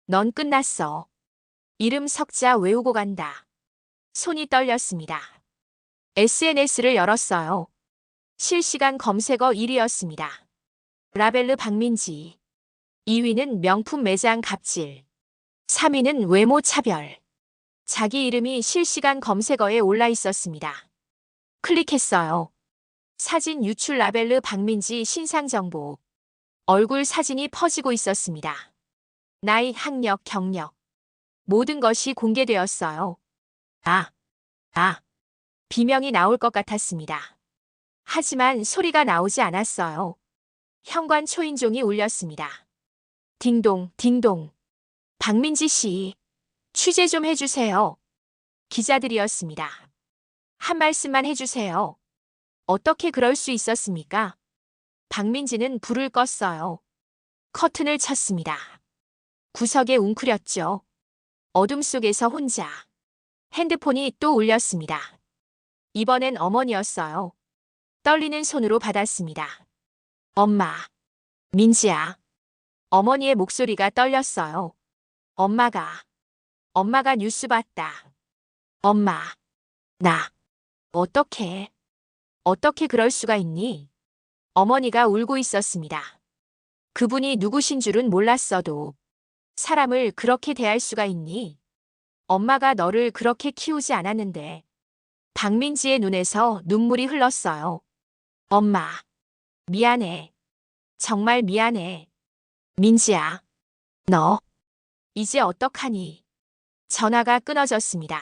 넌 끝났어. 이름 석자 외우고 간다. 손이 떨렸습니다. SNS를 열었어요. 실시간 검색어 1위였습니다. 라벨르 박민지. 2위는 명품 매장 갑질. 3위는 외모 차별. 자기 이름이 실시간 검색어에 올라 있었습니다. 클릭했어요. 사진 유출 라벨르 박민지 신상 정보. 얼굴 사진이 퍼지고 있었습니다. 나이, 학력, 경력. 모든 것이 공개되었어요. 비명이 나올 것 같았습니다. 하지만 소리가 나오지 않았어요. 현관 초인종이 울렸습니다. 딩동, 딩동. 박민지 씨, 취재 좀 해주세요. 기자들이었습니다. 한 말씀만 해주세요. 어떻게 그럴 수 있었습니까? 박민지는 불을 껐어요. 커튼을 쳤습니다. 구석에 웅크렸죠. 어둠 속에서 혼자. 핸드폰이 또 울렸습니다. 이번엔 어머니였어요. 떨리는 손으로 받았습니다. 엄마. 민지야. 어머니의 목소리가 떨렸어요. 엄마가 뉴스 봤다. 엄마. 나. 어떻게 그럴 수가 있니? 어머니가 울고 있었습니다. 그분이 누구신 줄은 몰랐어도 사람을 그렇게 대할 수가 있니? 엄마가 너를 그렇게 키우지 않았는데. 박민지의 눈에서 눈물이 흘렀어요. 엄마. 미안해. 정말 미안해. 민지야. 너. 이제 어떡하니? 전화가 끊어졌습니다.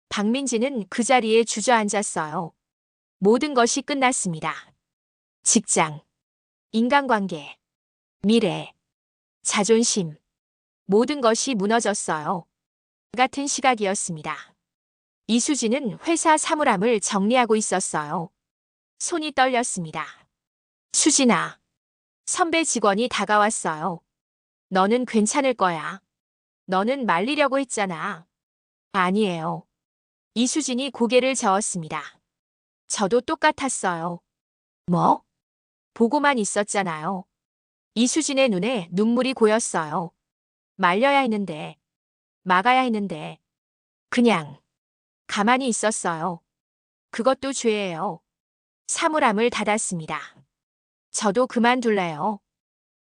박민지는 그 자리에 주저앉았어요. 모든 것이 끝났습니다. 직장, 인간관계, 미래, 자존심, 모든 것이 무너졌어요. 같은 시각이었습니다. 이수지는 회사 사물함을 정리하고 있었어요. 손이 떨렸습니다. 수진아. 선배 직원이 다가왔어요. 너는 괜찮을 거야. 너는 말리려고 했잖아. 아니에요. 이수진이 고개를 저었습니다. 저도 똑같았어요. 뭐? 보고만 있었잖아요. 이수진의 눈에 눈물이 고였어요. 말려야 했는데, 막아야 했는데, 그냥 가만히 있었어요. 그것도 죄예요. 사물함을 닫았습니다. 저도 그만둘래요.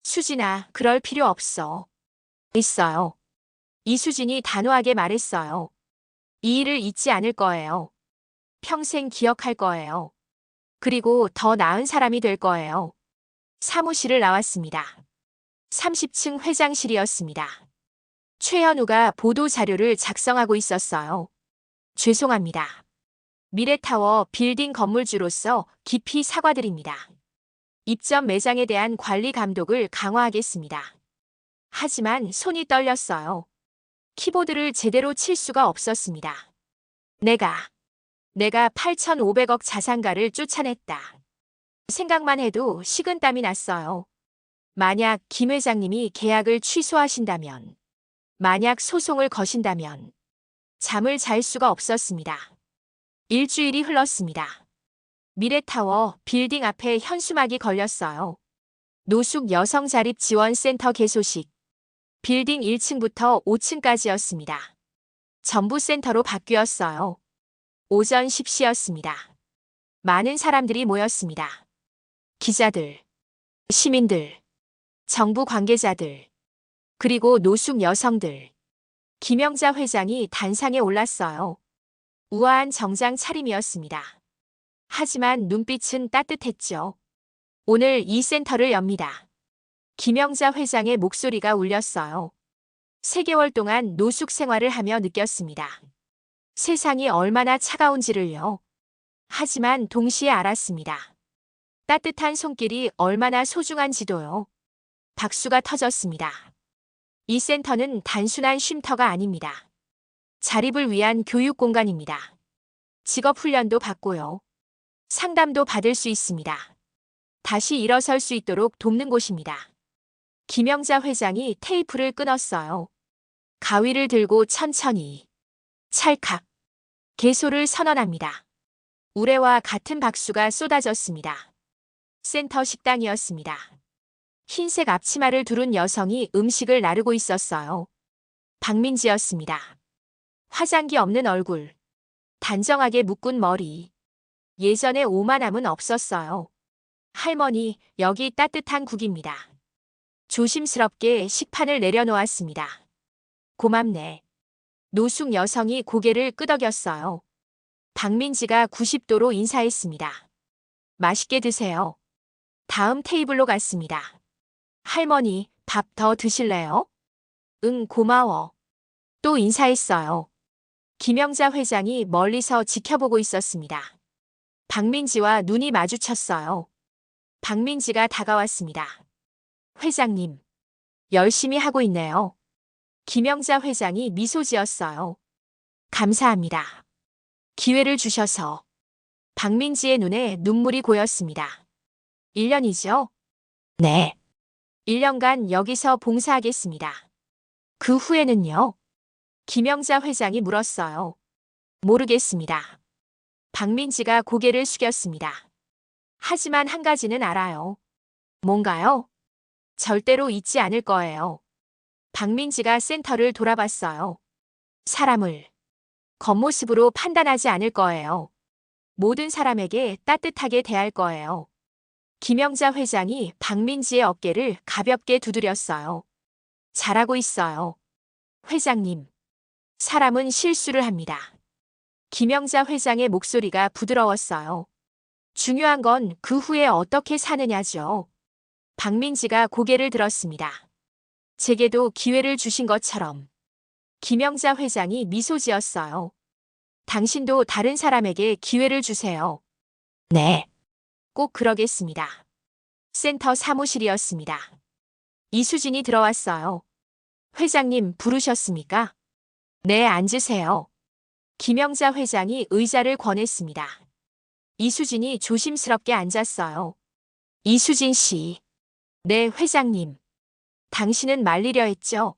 수진아, 그럴 필요 없어. 있어요. 이수진이 단호하게 말했어요. 이 일을 잊지 않을 거예요. 평생 기억할 거예요. 그리고 더 나은 사람이 될 거예요. 사무실을 나왔습니다. 30층 회장실이었습니다. 최현우가 보도 자료를 작성하고 있었어요. 죄송합니다. 미래타워 빌딩 건물주로서 깊이 사과드립니다. 입점 매장에 대한 관리 감독을 강화하겠습니다. 하지만 손이 떨렸어요. 키보드를 제대로 칠 수가 없었습니다. 내가 8,500억 자산가를 쫓아냈다. 생각만 해도 식은땀이 났어요. 만약 김 회장님이 계약을 취소하신다면, 만약 소송을 거신다면 잠을 잘 수가 없었습니다. 일주일이 흘렀습니다. 미래타워 빌딩 앞에 현수막이 걸렸어요. 노숙 여성 자립 지원센터 개소식. 빌딩 1층부터 5층까지였습니다. 전부 센터로 바뀌었어요. 오전 10시였습니다. 많은 사람들이 모였습니다. 기자들, 시민들, 정부 관계자들, 그리고 노숙 여성들. 김영자 회장이 단상에 올랐어요. 우아한 정장 차림이었습니다. 하지만 눈빛은 따뜻했죠. 오늘 이 센터를 엽니다. 김영자 회장의 목소리가 울렸어요. 3개월 동안 노숙 생활을 하며 느꼈습니다. 세상이 얼마나 차가운지를요. 하지만 동시에 알았습니다. 따뜻한 손길이 얼마나 소중한지도요. 박수가 터졌습니다. 이 센터는 단순한 쉼터가 아닙니다. 자립을 위한 교육 공간입니다. 직업 훈련도 받고요. 상담도 받을 수 있습니다. 다시 일어설 수 있도록 돕는 곳입니다. 김영자 회장이 테이프를 끊었어요. 가위를 들고 천천히, 찰칵, 개소를 선언합니다. 우레와 같은 박수가 쏟아졌습니다. 센터 식당이었습니다. 흰색 앞치마를 두른 여성이 음식을 나르고 있었어요. 박민지였습니다. 화장기 없는 얼굴, 단정하게 묶은 머리. 예전에 오만함은 없었어요. 할머니, 여기 따뜻한 국입니다. 조심스럽게 식판을 내려놓았습니다. 고맙네. 노숙 여성이 고개를 끄덕였어요. 박민지가 90도로 인사했습니다. 맛있게 드세요. 다음 테이블로 갔습니다. 할머니, 밥 더 드실래요? 응, 고마워. 또 인사했어요. 김영자 회장이 멀리서 지켜보고 있었습니다. 박민지와 눈이 마주쳤어요. 박민지가 다가왔습니다. 회장님, 열심히 하고 있네요. 김영자 회장이 미소 지었어요. 감사합니다. 기회를 주셔서. 박민지의 눈에 눈물이 고였습니다. 1년이죠? 네. 1년간 여기서 봉사하겠습니다. 그 후에는요? 김영자 회장이 물었어요. 모르겠습니다. 박민지가 고개를 숙였습니다. 하지만 한 가지는 알아요. 뭔가요? 절대로 잊지 않을 거예요. 박민지가 센터를 돌아봤어요. 사람을 겉모습으로 판단하지 않을 거예요. 모든 사람에게 따뜻하게 대할 거예요. 김영자 회장이 박민지의 어깨를 가볍게 두드렸어요. 잘하고 있어요. 회장님. 사람은 실수를 합니다. 김영자 회장의 목소리가 부드러웠어요. 중요한 건 그 후에 어떻게 사느냐죠. 박민지가 고개를 들었습니다. 제게도 기회를 주신 것처럼. 김영자 회장이 미소 지었어요. 당신도 다른 사람에게 기회를 주세요. 네. 꼭 그러겠습니다. 센터 사무실이었습니다. 이수진이 들어왔어요. 회장님 부르셨습니까? 네, 앉으세요. 김영자 회장이 의자를 권했습니다. 이수진이 조심스럽게 앉았어요. 이수진 씨. 네, 회장님. 당신은 말리려 했죠?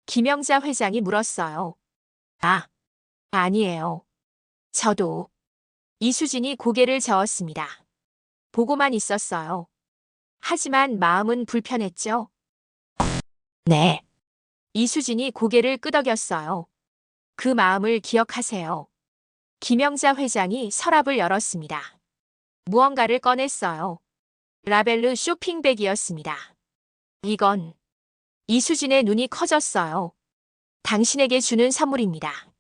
김영자 회장이 물었어요. 아, 아니에요. 저도. 이수진이 고개를 저었습니다. 보고만 있었어요. 하지만 마음은 불편했죠? 네. 이수진이 고개를 끄덕였어요. 그 마음을 기억하세요. 김영자 회장이 서랍을 열었습니다. 무언가를 꺼냈어요. 라벨르 쇼핑백이었습니다. 이건 이수진의 눈이 커졌어요. 당신에게 주는 선물입니다.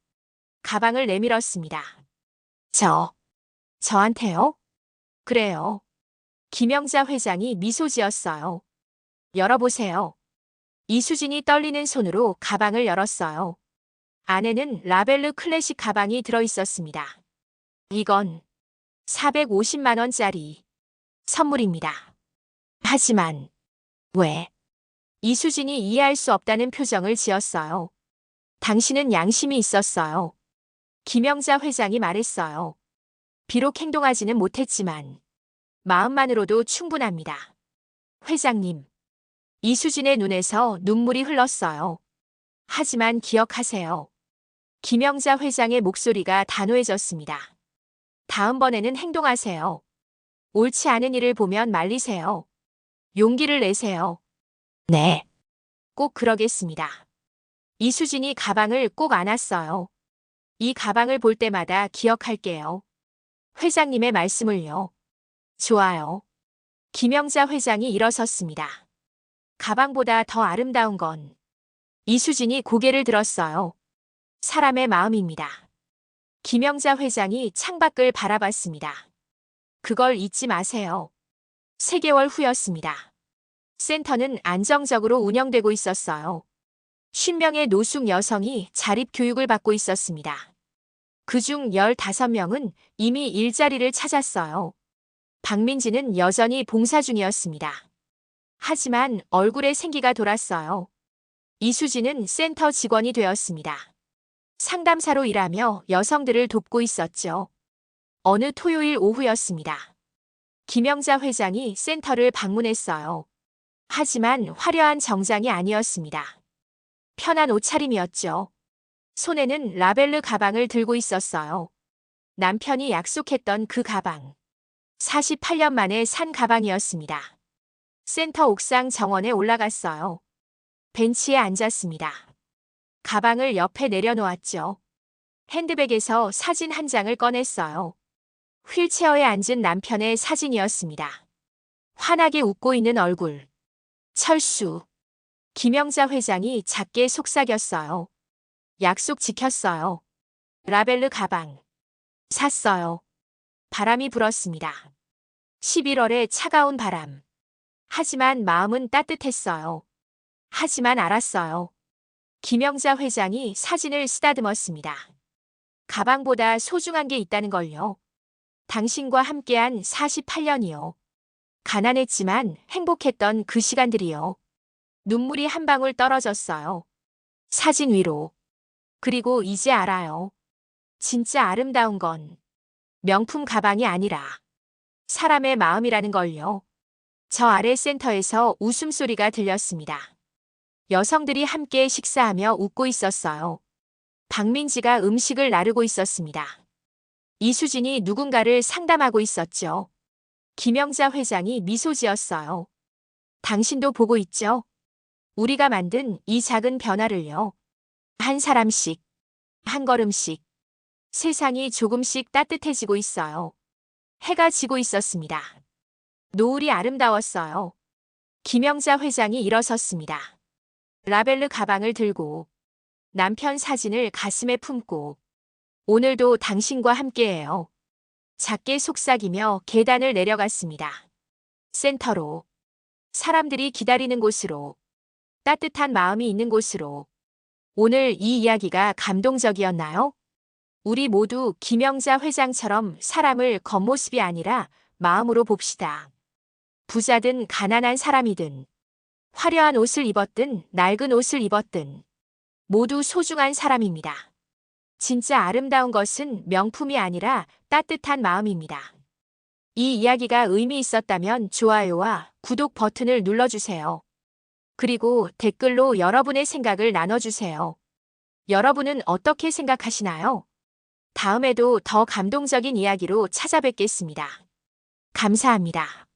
가방을 내밀었습니다. 저한테요? 그래요. 김영자 회장이 미소 지었어요. 열어보세요. 이수진이 떨리는 손으로 가방을 열었어요. 안에는 라벨르 클래식 가방이 들어있었습니다. 이건 450만 원짜리 선물입니다. 하지만 왜? 이수진이 이해할 수 없다는 표정을 지었어요. 당신은 양심이 있었어요. 김영자 회장이 말했어요. 비록 행동하지는 못했지만 마음만으로도 충분합니다. 회장님. 이수진의 눈에서 눈물이 흘렀어요. 하지만 기억하세요. 김영자 회장의 목소리가 단호해졌습니다. 다음번에는 행동하세요. 옳지 않은 일을 보면 말리세요. 용기를 내세요. 네. 꼭 그러겠습니다. 이수진이 가방을 꼭 안았어요. 이 가방을 볼 때마다 기억할게요. 회장님의 말씀을요. 좋아요. 김영자 회장이 일어섰습니다. 가방보다 더 아름다운 건 이수진이 고개를 들었어요. 사람의 마음입니다. 김영자 회장이 창밖을 바라봤습니다. 그걸 잊지 마세요. 3개월 후였습니다. 센터는 안정적으로 운영되고 있었어요. 50명의 노숙 여성이 자립교육을 받고 있었습니다. 그중 15명은 이미 일자리를 찾았어요. 박민지는 여전히 봉사 중이었습니다. 하지만 얼굴에 생기가 돌았어요. 이수진은 센터 직원이 되었습니다. 상담사로 일하며 여성들을 돕고 있었죠. 어느 토요일 오후였습니다. 김영자 회장이 센터를 방문했어요. 하지만 화려한 정장이 아니었습니다. 편한 옷차림이었죠. 손에는 라벨르 가방을 들고 있었어요. 남편이 약속했던 그 가방. 48년 만에 산 가방이었습니다. 센터 옥상 정원에 올라갔어요. 벤치에 앉았습니다. 가방을 옆에 내려놓았죠. 핸드백에서 사진 한 장을 꺼냈어요. 휠체어에 앉은 남편의 사진이었습니다. 환하게 웃고 있는 얼굴. 철수. 김영자 회장이 작게 속삭였어요. 약속 지켰어요. 라벨르 가방. 샀어요. 바람이 불었습니다. 11월의 차가운 바람. 하지만 마음은 따뜻했어요. 하지만 알았어요. 김영자 회장이 사진을 쓰다듬었습니다. 가방보다 소중한 게 있다는 걸요. 당신과 함께한 48년이요. 가난했지만 행복했던 그 시간들이요. 눈물이 한 방울 떨어졌어요. 사진 위로. 그리고 이제 알아요. 진짜 아름다운 건 명품 가방이 아니라 사람의 마음이라는 걸요. 저 아래 센터에서 웃음소리가 들렸습니다. 여성들이 함께 식사하며 웃고 있었어요. 박민지가 음식을 나르고 있었습니다. 이수진이 누군가를 상담하고 있었죠. 김영자 회장이 미소 지었어요. 당신도 보고 있죠? 우리가 만든 이 작은 변화를요. 한 사람씩, 한 걸음씩. 세상이 조금씩 따뜻해지고 있어요. 해가 지고 있었습니다. 노을이 아름다웠어요. 김영자 회장이 일어섰습니다. 라벨르 가방을 들고 남편 사진을 가슴에 품고 오늘도 당신과 함께해요. 작게 속삭이며 계단을 내려갔습니다. 센터로, 사람들이 기다리는 곳으로, 따뜻한 마음이 있는 곳으로. 오늘 이 이야기가 감동적이었나요? 우리 모두 김영자 회장처럼 사람을 겉모습이 아니라 마음으로 봅시다. 부자든 가난한 사람이든 화려한 옷을 입었든 낡은 옷을 입었든 모두 소중한 사람입니다. 진짜 아름다운 것은 명품이 아니라 따뜻한 마음입니다. 이 이야기가 의미 있었다면 좋아요와 구독 버튼을 눌러주세요. 그리고 댓글로 여러분의 생각을 나눠주세요. 여러분은 어떻게 생각하시나요? 다음에도 더 감동적인 이야기로 찾아뵙겠습니다. 감사합니다.